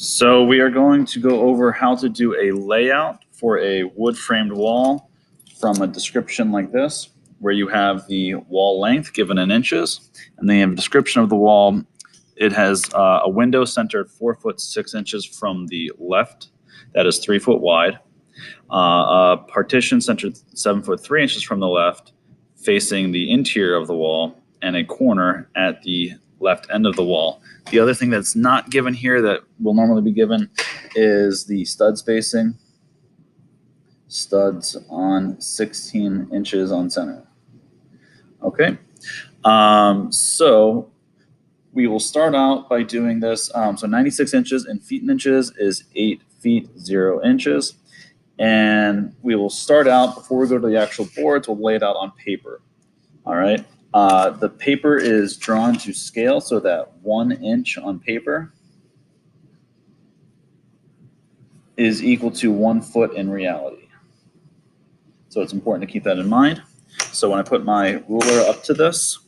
So we are going to go over how to do a layout for a wood framed wall from a description like this, where you have the wall length given in inches, and then you have a description of the wall. It has a window centered 4 foot 6 inches from the left, that is 3 foot wide. A partition centered 7 foot 3 inches from the left, facing the interior of the wall, and a corner at the left end of the wall. The other thing that's not given here that will normally be given is the stud spacing. Studs on 16 inches on center. Okay, so we will start out by doing this. So 96 inches in feet and inches is 8 feet 0 inches. And we will start out, before we go to the actual boards, we'll lay it out on paper. All right. The paper is drawn to scale so that 1 inch on paper is equal to 1 foot in reality. So it's important to keep that in mind. So when I put my ruler up to this,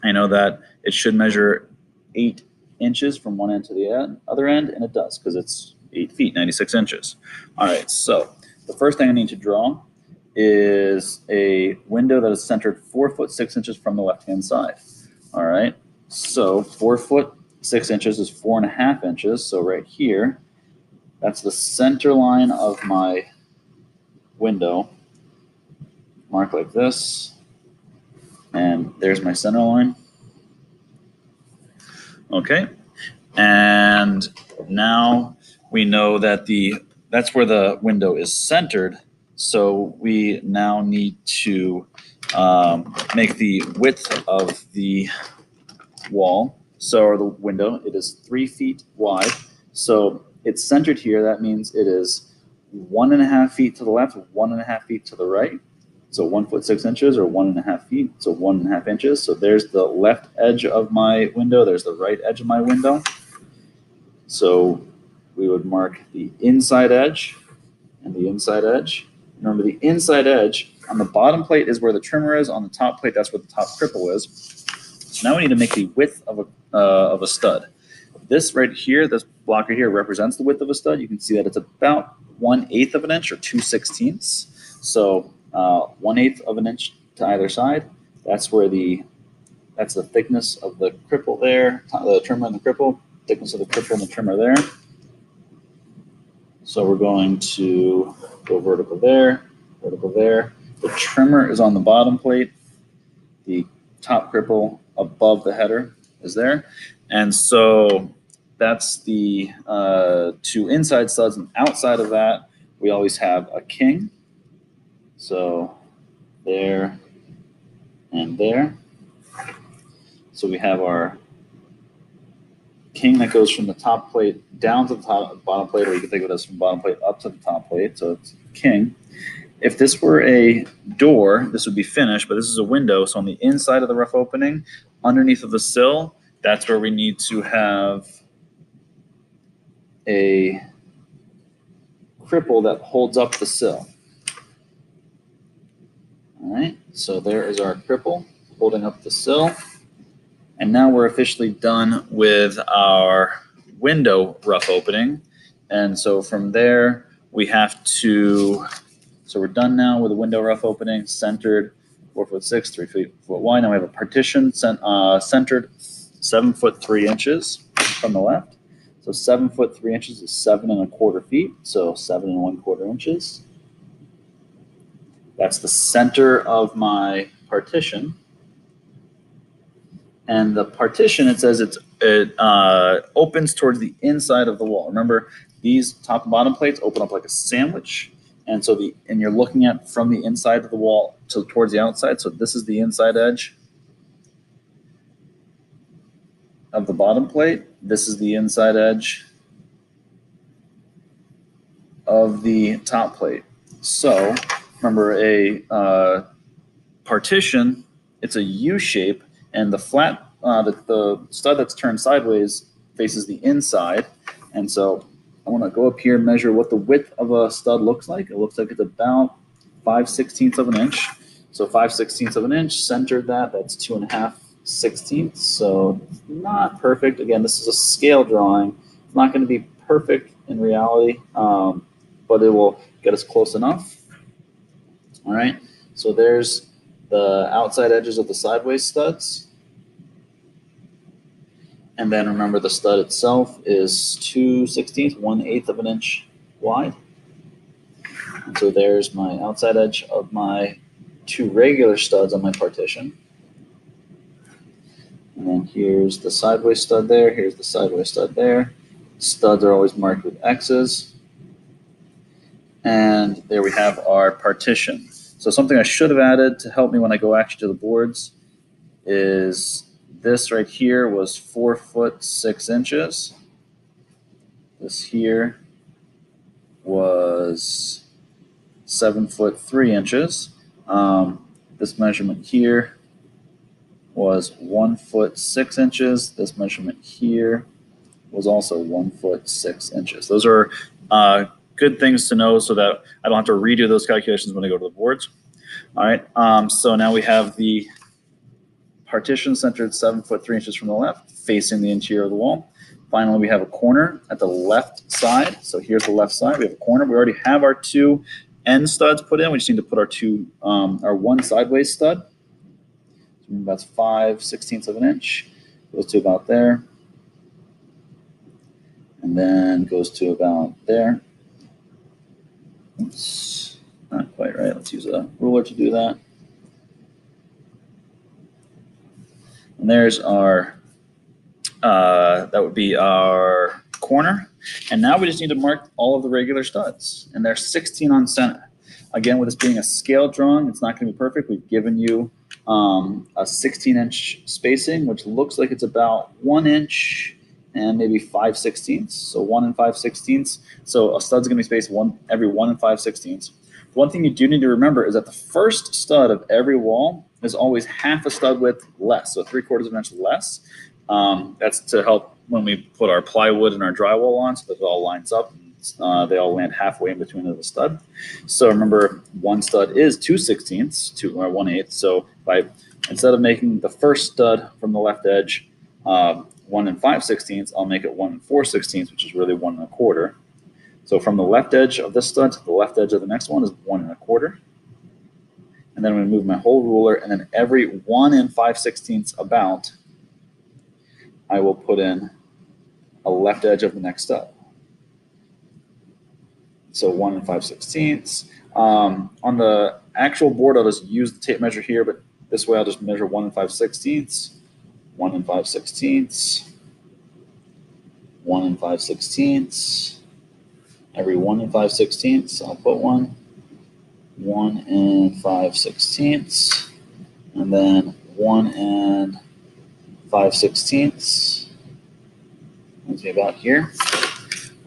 I know that it should measure 8 inches from one end to the other end, and it does because it's 8 feet, 96 inches. All right, so the first thing I need to draw is a window that is centered 4 foot 6 inches from the left-hand side. All right, so 4 foot 6 inches is 4.5 inches. So right here, that's the center line of my window. Mark like this, and there's my center line. Okay, and now we know that that's where the window is centered. So we now need to make the width of the wall, or the window. It is 3 feet wide. So it's centered here. That means it is 1.5 feet to the left, 1.5 feet to the right. So 1 foot 6 inches, or 1.5 feet, so 1.5 inches. So there's the left edge of my window. There's the right edge of my window. So we would mark the inside edge and the inside edge. Remember, the inside edge on the bottom plate is where the trimmer is. On the top plate, that's where the top cripple is. So now we need to make the width of a stud. This right here, this block right here, represents the width of a stud. You can see that it's about 1/8 of an inch, or 2/16. So 1/8 of an inch to either side. That's the thickness of the cripple there, the trimmer and the cripple, thickness of the cripple and the trimmer there. So we're going to go vertical there, vertical there. The trimmer is on the bottom plate. The top cripple above the header is there. And so that's the 2 inside studs. And outside of that, we always have a king. So there and there. So we have our king that goes from the top plate down to the bottom plate, or you can think of it as from bottom plate up to the top plate. So it's king. If this were a door, this would be finished, but this is a window. So on the inside of the rough opening, underneath of the sill, that's where we need to have a cripple that holds up the sill. All right, so there is our cripple holding up the sill. And now we're officially done with our window rough opening. And so from there, we have to, so we're done now with the window rough opening, centered 4 foot 6, 3 foot wide. Now we have a partition centered 7 foot 3 inches from the left. So 7 foot 3 inches is 7.25 feet. So 7.25 inches. That's the center of my partition. And the partition, it says it opens towards the inside of the wall. Remember, these top and bottom plates open up like a sandwich. And so you're looking at from the inside of the wall towards the outside. So this is the inside edge of the bottom plate. This is the inside edge of the top plate. So remember, a partition, it's a U shape, and the flat, the stud that's turned sideways faces the inside. And so I want to go up here and measure what the width of a stud looks like. It looks like it's about 5/16 of an inch. So 5/16 of an inch, centered that's 2.5 16ths. So not perfect. Again, this is a scale drawing. It's not going to be perfect in reality, but it will get us close enough. All right, so there's the outside edges of the sideways studs. And then remember the stud itself is 2/16, 1/8 of an inch wide. And so there's my outside edge of my two regular studs on my partition. And then here's the sideways stud there, here's the sideways stud there. Studs are always marked with X's. And there we have our partition. So something I should have added to help me when I go actually to the boards is this right here was 4 foot 6 inches. This here was 7 foot 3 inches. This measurement here was 1 foot 6 inches. This measurement here was also 1 foot 6 inches. Those are good things to know so that I don't have to redo those calculations when I go to the boards. All right, so now we have the partition centered 7 foot 3 inches from the left, facing the interior of the wall. Finally, we have a corner at the left side. So here's the left side. We have a corner. We already have our two end studs put in. We just need to put our one sideways stud. So that's 5/16 of an inch. Goes to about there. And then goes to about there. Oops, not quite right. Let's use a ruler to do that. And there's our, that would be our corner. And now we just need to mark all of the regular studs. And they're 16 on center. Again, with this being a scale drawing, it's not going to be perfect. We've given you a 16-inch spacing, which looks like it's about 1 inch and maybe 5/16. So 1 5/16. So a stud's going to be spaced every 1 5/16. One thing you do need to remember is that the first stud of every wall is always half a stud width less, so 3/4 of an inch less. That's to help when we put our plywood and our drywall on so that it all lines up. They all land halfway in between the stud. So remember, one stud is 2/16, or 1/8. So instead of making the first stud from the left edge 1 5/16, I'll make it 1 4/16, which is really 1 1/4. So from the left edge of this stud to the left edge of the next one is 1 1/4. And then I'm going to move my whole ruler, and then every 1 5/16 about, I will put in a left edge of the next stud. So 1 5/16. On the actual board, I'll just use the tape measure here, but this way I'll just measure 1 5/16, 1 5/16, 1 5/16. Every 1 5/16, I'll put 1 5/16, and then 1 5/16. Let's be about here.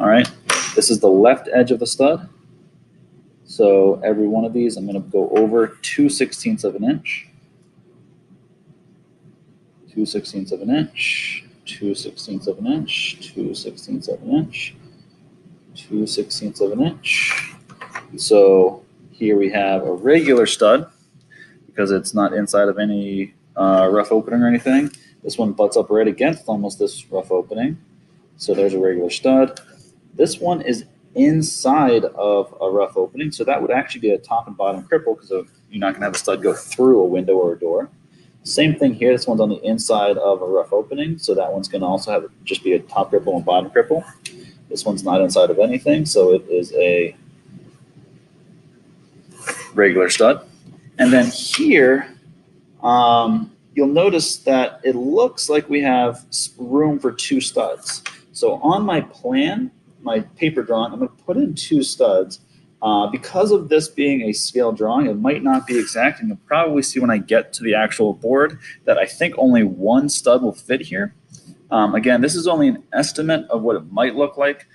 All right, this is the left edge of the stud. So every one of these, I'm going to go over 2/16 of an inch, 2/16 of an inch, 2/16 of an inch, 2/16 of an inch, 2/16 of an inch. So here we have a regular stud because it's not inside of any rough opening or anything. This one butts up right against almost this rough opening. So there's a regular stud. This one is inside of a rough opening. So that would actually be a top and bottom cripple because you're not going to have a stud go through a window or a door. Same thing here. This one's on the inside of a rough opening. So that one's going to also have just be a top cripple and bottom cripple. This one's not inside of anything. So it is a regular stud. And then here, you'll notice that it looks like we have room for 2 studs. So on my plan, my paper drawing, I'm going to put in 2 studs. Because of this being a scale drawing, it might not be exact, and you'll probably see when I get to the actual board that I think only 1 stud will fit here. Again, this is only an estimate of what it might look like.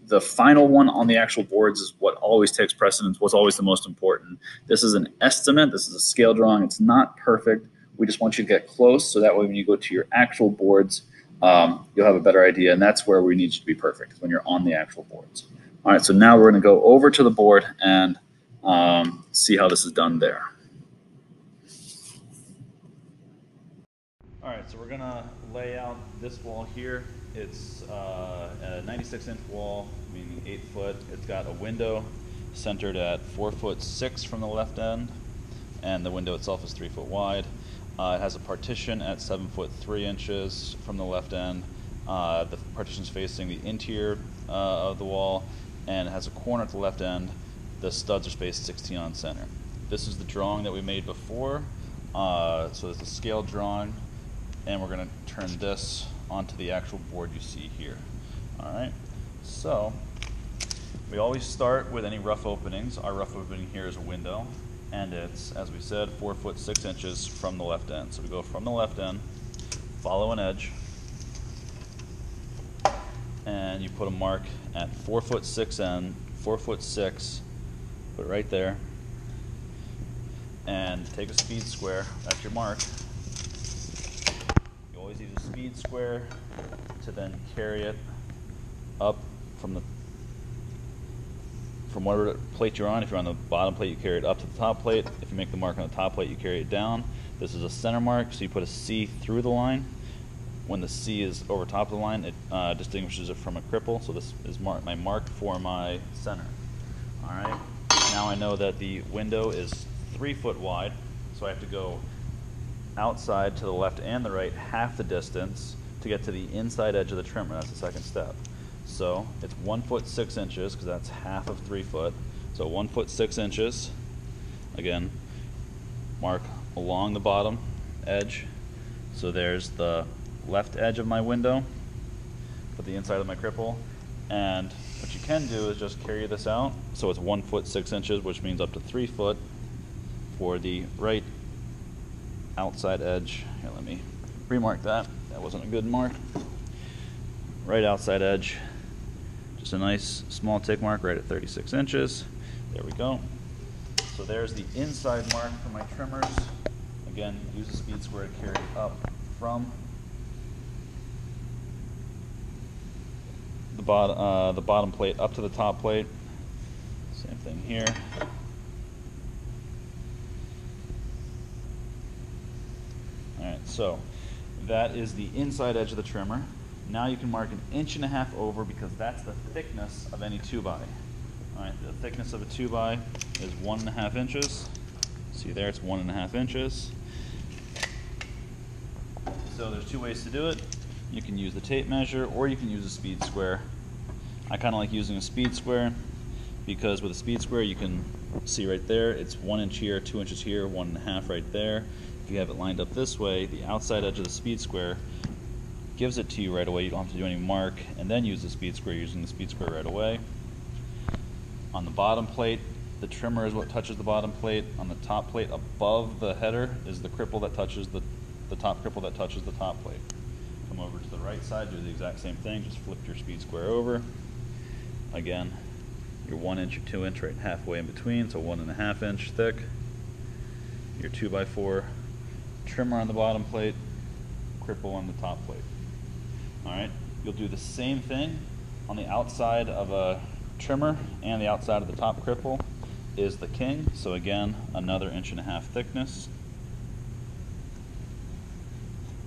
The final one on the actual boards is what always takes precedence, what's always the most important. This is an estimate. This is a scale drawing. It's not perfect. We just want you to get close so that way when you go to your actual boards, you'll have a better idea, and that's where we need you to be perfect, when you're on the actual boards. All right, so now we're going to go over to the board and see how this is done there. All right, so we're going to lay out this wall here It's a 96-inch wall, meaning 8 foot. It's got a window centered at 4'6" from the left end, and the window itself is 3 foot wide. It has a partition at 7'3" from the left end. The partition is facing the interior of the wall, and it has a corner at the left end. The studs are spaced 16 on center. This is the drawing that we made before. So there's a scale drawing, and we're going to turn this onto the actual board you see here. All right. So we always start with any rough openings. Our rough opening here is a window, and it's, as we said, 4'6" from the left end. So we go from the left end, follow an edge, and you put a mark at 4'6", put it right there, and take a speed square. That's your mark. You always use a speed square to then carry it up from whatever plate you're on. If you're on the bottom plate, you carry it up to the top plate. If you make the mark on the top plate, you carry it down. This is a center mark, so you put a C through the line. When the C is over top of the line, it distinguishes it from a cripple. So this is my mark for my center. All right. Now I know that the window is 3 foot wide, so I have to go outside to the left and the right half the distance to get to the inside edge of the trimmer. That's the second step. So it's 1'6", because that's half of 3 foot. So 1'6". Again, mark along the bottom edge. So there's the left edge of my window, put the inside of my cripple, and what you can do is just carry this out. So it's 1'6", which means up to 3 foot for the right outside edge. Here, let me remark that. That wasn't a good mark. Right outside edge. Just a nice small tick mark right at 36 inches. There we go. So there's the inside mark for my trimmers. Again, use a speed square to carry it up from the bottom plate up to the top plate. Same thing here. Alright, so that is the inside edge of the trimmer. Now you can mark 1.5 inches over, because that's the thickness of any 2x. Alright, the thickness of a 2x is 1.5 inches. See there, it's 1.5 inches. So there's 2 ways to do it. You can use the tape measure, or you can use a speed square. I kind of like using a speed square, because with a speed square you can see right there, it's 1 inch here, 2 inches here, 1.5 right there. If you have it lined up this way, the outside edge of the speed square gives it to you right away. You don't have to do any mark and then use the speed square, using the speed square right away. On the bottom plate, the trimmer is what touches the bottom plate. On the top plate above the header is the cripple that touches the top cripple that touches the top plate. Come over to the right side, do the exact same thing, just flip your speed square over. Again, your 1 inch or 2 inch right halfway in between, so 1.5 inch thick. Your 2x4 trimmer on the bottom plate, cripple on the top plate. Alright, you'll do the same thing on the outside of a trimmer, and the outside of the top cripple is the king. So again, another 1.5 inch thickness.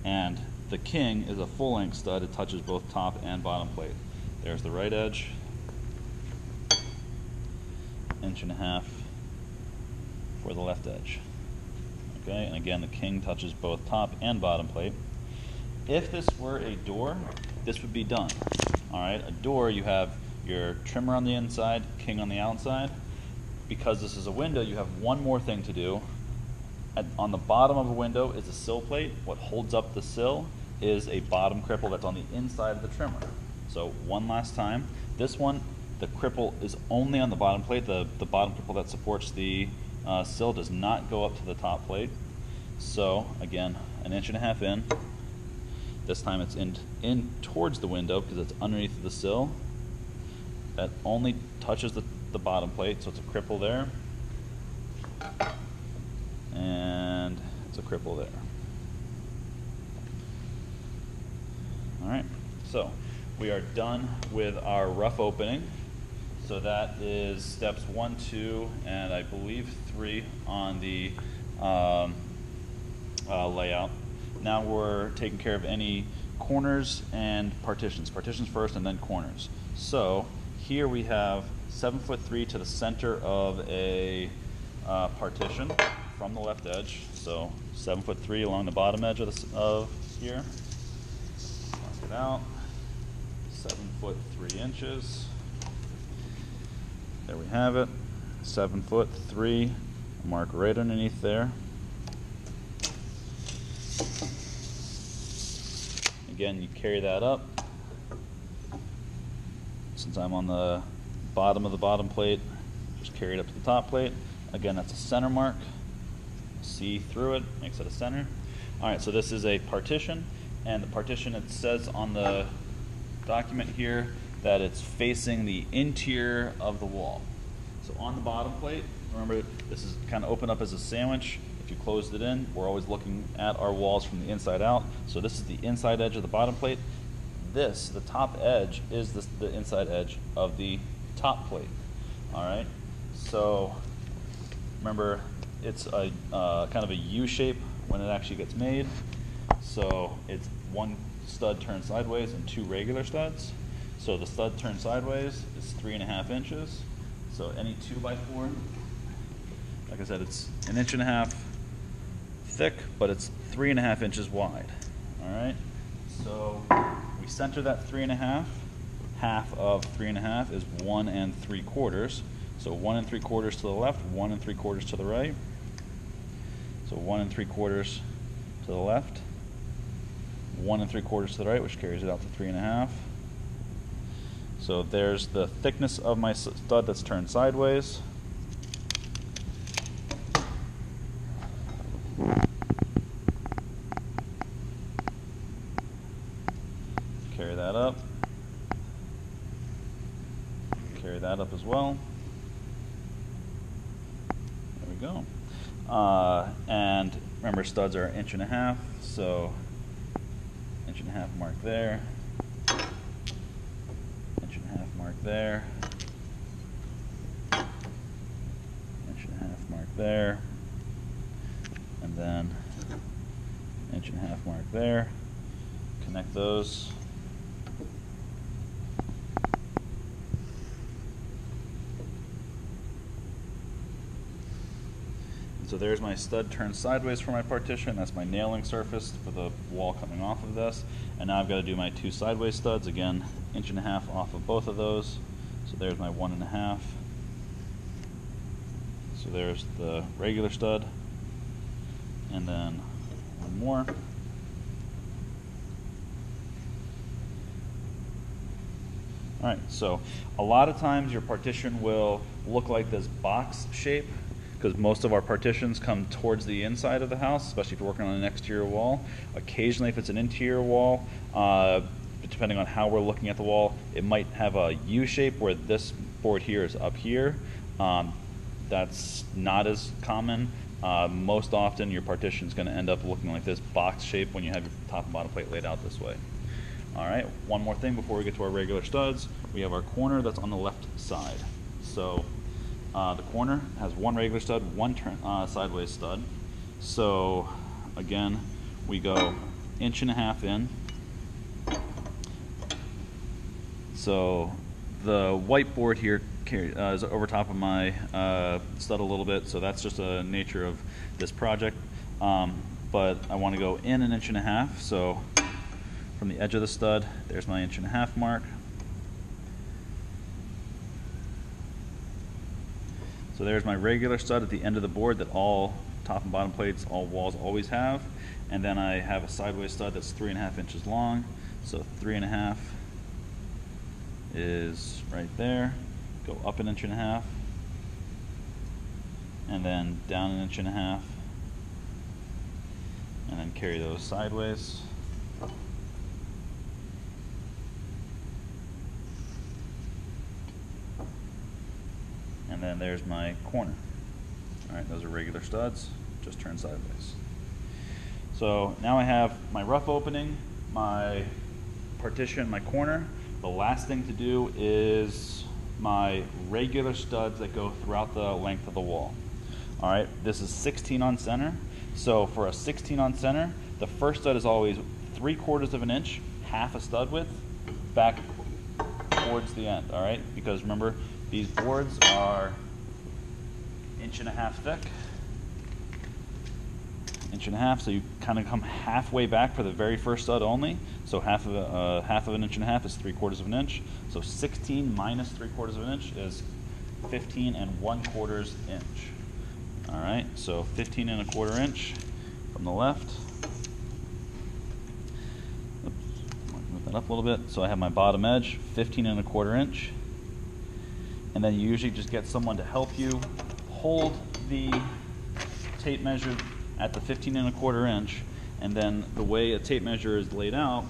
And the king is a full length stud. It touches both top and bottom plate. There's the right edge, 1.5 inches for the left edge. Okay, and again, the king touches both top and bottom plate. If this were a door, this would be done. All right, a door, you have your trimmer on the inside, king on the outside. Because this is a window, you have one more thing to do. On the bottom of a window is a sill plate. What holds up the sill is a bottom cripple that's on the inside of the trimmer. So one last time, this one, the cripple is only on the bottom plate. The bottom cripple that supports the sill does not go up to the top plate. So again, 1.5 inches in. This time it's in towards the window because it's underneath the sill. That only touches the bottom plate, so it's a cripple there. And it's a cripple there. Alright, so we are done with our rough opening. So that is steps 1, 2, and I believe 3 on the layout. Now we're taking care of any corners and partitions. Partitions first and then corners. So here we have 7'3" to the center of a partition from the left edge. So 7'3" along the bottom edge of here. Mark it out. 7'3". There we have it. 7'3". Mark right underneath there. Again, you carry that up. Since I'm on the bottom of the bottom plate, just carry it up to the top plate. Again, that's a center mark. See through it, makes it a center. All right, so this is a partition, and the partition, it says on the document here that it's facing the interior of the wall. So on the bottom plate, remember this is kind of open up as a sandwich. If you closed it in, we're always looking at our walls from the inside out. So this is the inside edge of the bottom plate. This, the top edge, is the inside edge of the top plate. All right, so remember it's a kind of a U shape when it actually gets made. So it's one stud turned sideways and two regular studs. So the stud turned sideways is 3.5 inches. So any 2x4, like I said, it's 1.5 inches thick, but it's 3.5 inches wide. All right, so we center that 3.5. Half of 3.5 is 1 3/4. So 1 3/4 to the left, 1 3/4 to the right. So 1 3/4 to the left, 1 3/4 to the right, which carries it out to 3.5. So there's the thickness of my stud that's turned sideways. Carry that up. Carry that up as well. There we go. And remember, studs are 1.5 inches, so 1.5 inches mark there. 1.5 inches mark there. 1.5 inches mark there. And then 1.5 inches mark there. Connect those. So there's my stud turned sideways for my partition. That's my nailing surface for the wall coming off of this. And now I've got to do my two sideways studs. Again, 1.5 inches off of both of those. So there's my 1.5. So there's the regular stud. And then one more. All right, so a lot of times your partition will look like this box shape, because most of our partitions come towards the inside of the house, especially if you're working on an exterior wall. Occasionally, if it's an interior wall, depending on how we're looking at the wall, it might have a U shape where this board here is up here. That's not as common. Most often, your partition is going to end up looking like this box shape when you have your top and bottom plate laid out this way. All right, one more thing before we get to our regular studs. We have our corner that's on the left side. So the corner has one regular stud, one sideways stud. So again, we go 1.5 inches in. So the white board here is over top of my stud a little bit, so that's just a nature of this project. But I want to go in 1.5 inches. So from the edge of the stud, there's my 1.5 inch mark. So there's my regular stud at the end of the board that all top and bottom plates, all walls always have. And then I have a sideways stud that's 3.5 inches long. So 3.5 is right there. Go up 1.5 inches. And then down 1.5 inches. And then carry those sideways. And then there's my corner. All right, those are regular studs, just turned sideways. So now I have my rough opening, my partition, my corner. The last thing to do is my regular studs that go throughout the length of the wall. All right, this is 16 on center. So for a 16 on center, the first stud is always 3/4 of an inch half a stud width back towards the end, all right? Because remember, these boards are 1.5 inches thick, 1.5 inches, so you kind of come halfway back for the very first stud only. So half of 1.5 inches is 3/4 inch. So 16 minus 3/4 inch is 15 1/4 inch. All right, so 15 1/4 inch from the left. Move that up a little bit. So I have my bottom edge, 15 1/4 inch. And then you usually just get someone to help you hold the tape measure at the 15 1/4 inch. And then the way a tape measure is laid out,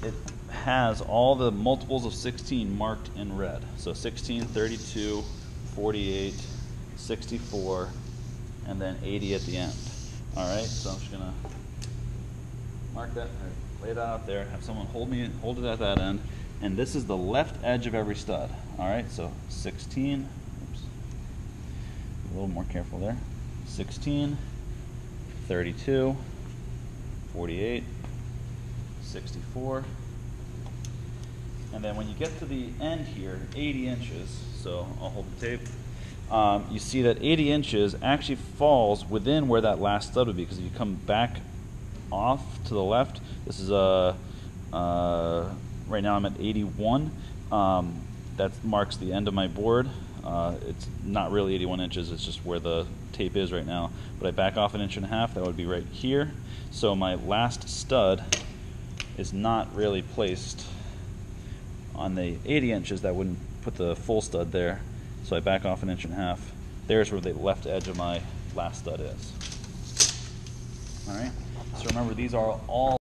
it has all the multiples of 16 marked in red. So 16, 32, 48, 64, and then 80 at the end. All right, so I'm just gonna mark that, or lay that out there, have someone hold it at that end, and this is the left edge of every stud. All right, so 16, oops, be a little more careful there, 16, 32, 48, 64, and then when you get to the end here, 80 inches, so I'll hold the tape, you see that 80 inches actually falls within where that last stud would be, because if you come back off to the left, this is right now I'm at 81, that marks the end of my board. It's not really 81 inches, it's just where the tape is right now, but I back off 1.5 inches, that would be right here. So my last stud is not really placed on the 80 inches, that wouldn't put the full stud there. So I back off 1.5 inches. There's where the left edge of my last stud is. All right, so remember, these are all